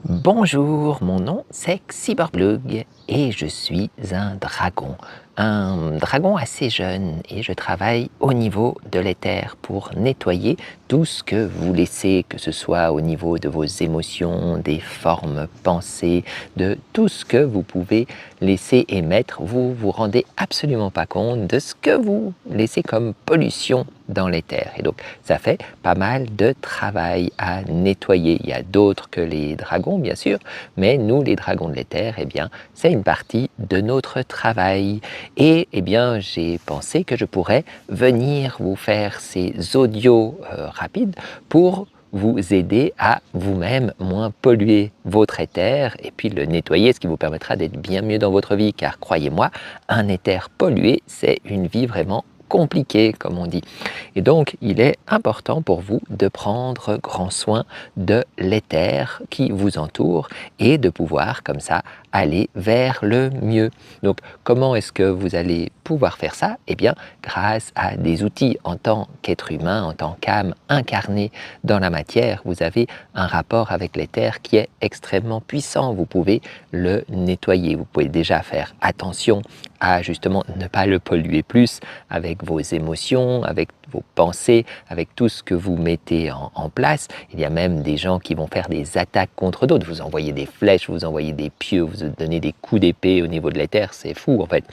Bonjour, mon nom c'est Cyborglug et je suis un dragon. Un dragon assez jeune et je travaille au niveau de l'éther pour nettoyer tout ce que vous laissez, que ce soit au niveau de vos émotions, des formes pensées, de tout ce que vous pouvez laisser émettre. Vous vous rendez absolument pas compte de ce que vous laissez comme pollution dans l'éther. Et donc ça fait pas mal de travail à nettoyer. Il y a d'autres que les dragons bien sûr, mais nous les dragons de l'éther, eh bien c'est une partie de notre travail. Et eh bien j'ai pensé que je pourrais venir vous faire ces audios rapides pour vous aider à vous-même moins polluer votre éther et puis le nettoyer, ce qui vous permettra d'être bien mieux dans votre vie, car croyez-moi, un éther pollué, c'est une vie vraiment compliquée, comme on dit. Et donc, il est important pour vous de prendre grand soin de l'éther qui vous entoure et de pouvoir, comme ça, aller vers le mieux. Donc, comment est-ce que vous allez pouvoir faire ça? Eh bien, grâce à des outils en tant qu'être humain, en tant qu'âme incarnée dans la matière, vous avez un rapport avec l'éther qui est extrêmement puissant. Vous pouvez le nettoyer. Vous pouvez déjà faire attention à justement ne pas le polluer plus avec vos émotions, avec vos pensées, avec tout ce que vous mettez en place. Il y a même des gens qui vont faire des attaques contre d'autres. Vous envoyez des flèches, vous envoyez des pieux, vous donnez des coups d'épée au niveau de l'éther, c'est fou en fait.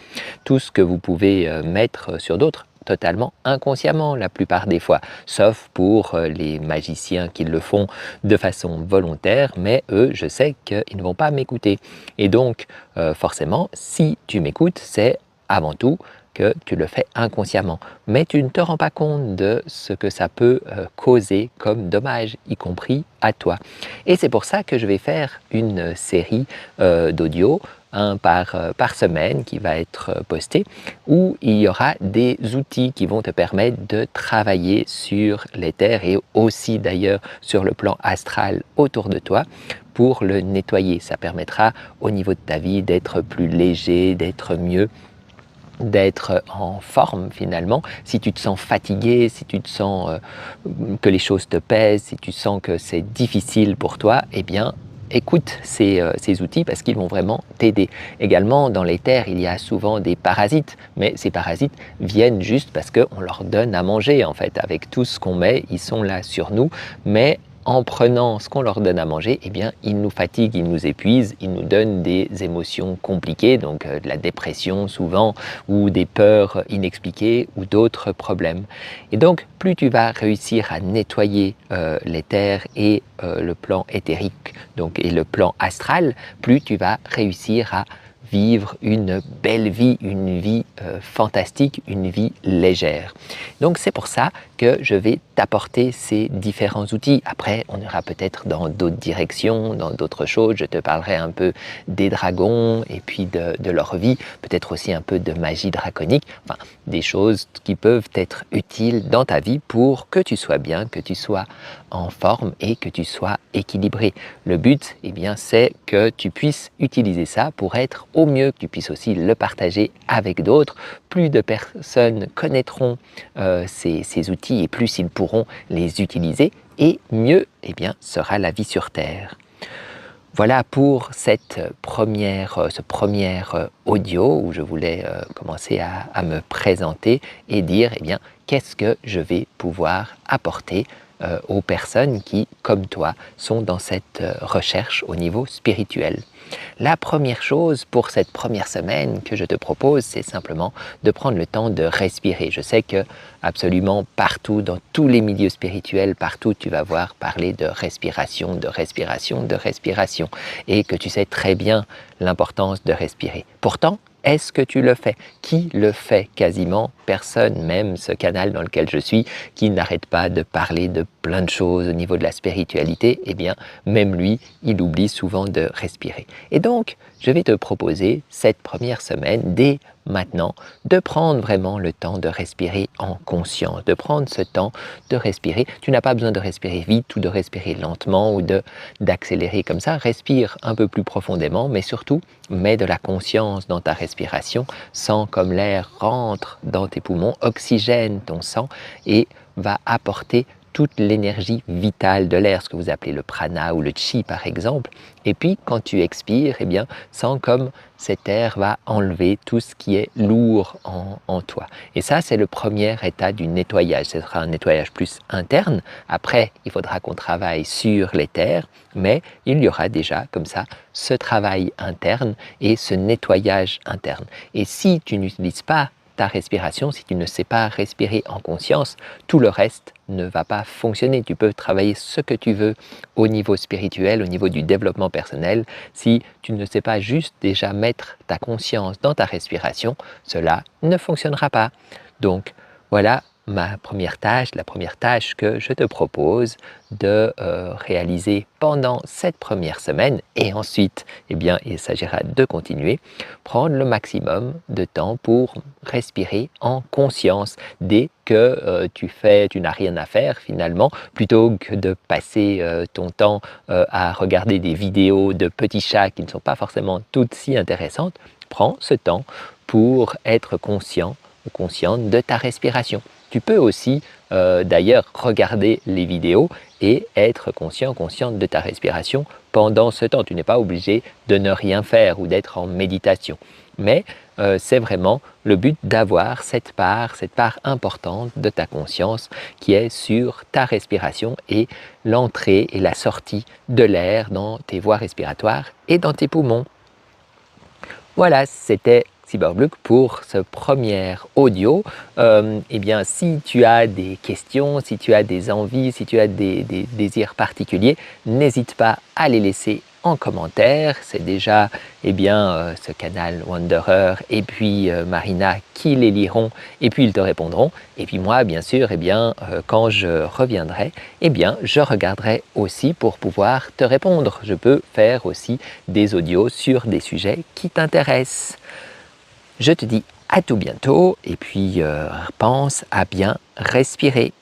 Tout ce que vous pouvez mettre sur d'autres, totalement inconsciemment la plupart des fois, sauf pour les magiciens qui le font de façon volontaire, mais eux, je sais qu'ils ne vont pas m'écouter. Et donc, forcément, si tu m'écoutes, c'est avant tout que tu le fais inconsciemment, mais tu ne te rends pas compte de ce que ça peut causer comme dommage, y compris à toi. Et c'est pour ça que je vais faire une série d'audio, un par semaine qui va être posté, où il y aura des outils qui vont te permettre de travailler sur l'éther et aussi d'ailleurs sur le plan astral autour de toi pour le nettoyer. Ça permettra au niveau de ta vie d'être plus léger, d'être mieux, d'être en forme finalement. Si tu te sens fatigué, si tu te sens que les choses te pèsent, si tu sens que c'est difficile pour toi, eh bien écoute ces outils parce qu'ils vont vraiment t'aider. Également dans l'éther, il y a souvent des parasites, mais ces parasites viennent juste parce qu'on leur donne à manger en fait. Avec tout ce qu'on met, ils sont là sur nous, mais en prenant ce qu'on leur donne à manger, eh bien, ils nous fatiguent, ils nous épuisent, ils nous donnent des émotions compliquées, donc de la dépression souvent, ou des peurs inexpliquées, ou d'autres problèmes. Et donc, plus tu vas réussir à nettoyer l'éther et le plan éthérique, donc, et le plan astral, plus tu vas réussir à vivre une belle vie, une vie fantastique, une vie légère. Donc c'est pour ça que je vais t'apporter ces différents outils. Après, on ira peut-être dans d'autres directions, dans d'autres choses. Je te parlerai un peu des dragons et puis de leur vie, peut-être aussi un peu de magie draconique, enfin des choses qui peuvent être utiles dans ta vie pour que tu sois bien, que tu sois en forme et que tu sois équilibré. Le but, eh bien, c'est que tu puisses utiliser ça pour être au mieux, que tu puisses aussi le partager avec d'autres. Plus de personnes connaîtront ces outils et plus ils pourront les utiliser et mieux eh bien, sera la vie sur Terre. Voilà pour ce premier audio où je voulais commencer à me présenter et dire eh bien, qu'est-ce que je vais pouvoir apporter aux personnes qui, comme toi, sont dans cette recherche au niveau spirituel. La première chose pour cette première semaine que je te propose, c'est simplement de prendre le temps de respirer. Je sais que absolument partout, dans tous les milieux spirituels, partout tu vas voir parler de respiration, de respiration, de respiration, et que tu sais très bien l'importance de respirer. Pourtant, est-ce que tu le fais? Qui le fait? Quasiment personne, même ce canal dans lequel je suis, qui n'arrête pas de parler de plein de choses au niveau de la spiritualité, eh bien, même lui, il oublie souvent de respirer. Et donc, je vais te proposer cette première semaine, dès maintenant, de prendre vraiment le temps de respirer en conscience, de prendre ce temps de respirer. Tu n'as pas besoin de respirer vite ou de respirer lentement ou d'accélérer comme ça. Respire un peu plus profondément, mais surtout, mets de la conscience dans ta respiration, sens comme l'air rentre dans tes poumons, oxygène ton sang et va apporter toute l'énergie vitale de l'air, ce que vous appelez le prana ou le chi par exemple. Et puis quand tu expires, eh bien, sens comme cet air va enlever tout ce qui est lourd en toi. Et ça, c'est le premier état du nettoyage. Ce sera un nettoyage plus interne. Après, il faudra qu'on travaille sur les terres, mais il y aura déjà comme ça ce travail interne et ce nettoyage interne. Et si tu n'utilises pas ta respiration, si tu ne sais pas respirer en conscience, tout le reste ne va pas fonctionner. Tu peux travailler ce que tu veux au niveau spirituel, au niveau du développement personnel. Si tu ne sais pas juste déjà mettre ta conscience dans ta respiration, cela ne fonctionnera pas. Donc voilà ma première tâche, la première tâche que je te propose de réaliser pendant cette première semaine, et ensuite, eh bien, il s'agira de continuer, prendre le maximum de temps pour respirer en conscience dès que tu n'as rien à faire finalement, plutôt que de passer ton temps à regarder des vidéos de petits chats qui ne sont pas forcément toutes si intéressantes. Prends ce temps pour être conscient ou consciente de ta respiration. Tu peux aussi d'ailleurs regarder les vidéos et être conscient, consciente de ta respiration pendant ce temps. Tu n'es pas obligé de ne rien faire ou d'être en méditation. Mais c'est vraiment le but d'avoir cette part importante de ta conscience qui est sur ta respiration et l'entrée et la sortie de l'air dans tes voies respiratoires et dans tes poumons. Voilà, c'était Cyberblock pour ce premier audio. Eh bien, si tu as des questions, si tu as des envies, si tu as des désirs particuliers, n'hésite pas à les laisser en commentaire. C'est déjà ce canal Wanderer et puis Marina qui les liront et puis ils te répondront. Et puis moi, bien sûr, quand je reviendrai, je regarderai aussi pour pouvoir te répondre. Je peux faire aussi des audios sur des sujets qui t'intéressent. Je te dis à tout bientôt et puis pense à bien respirer.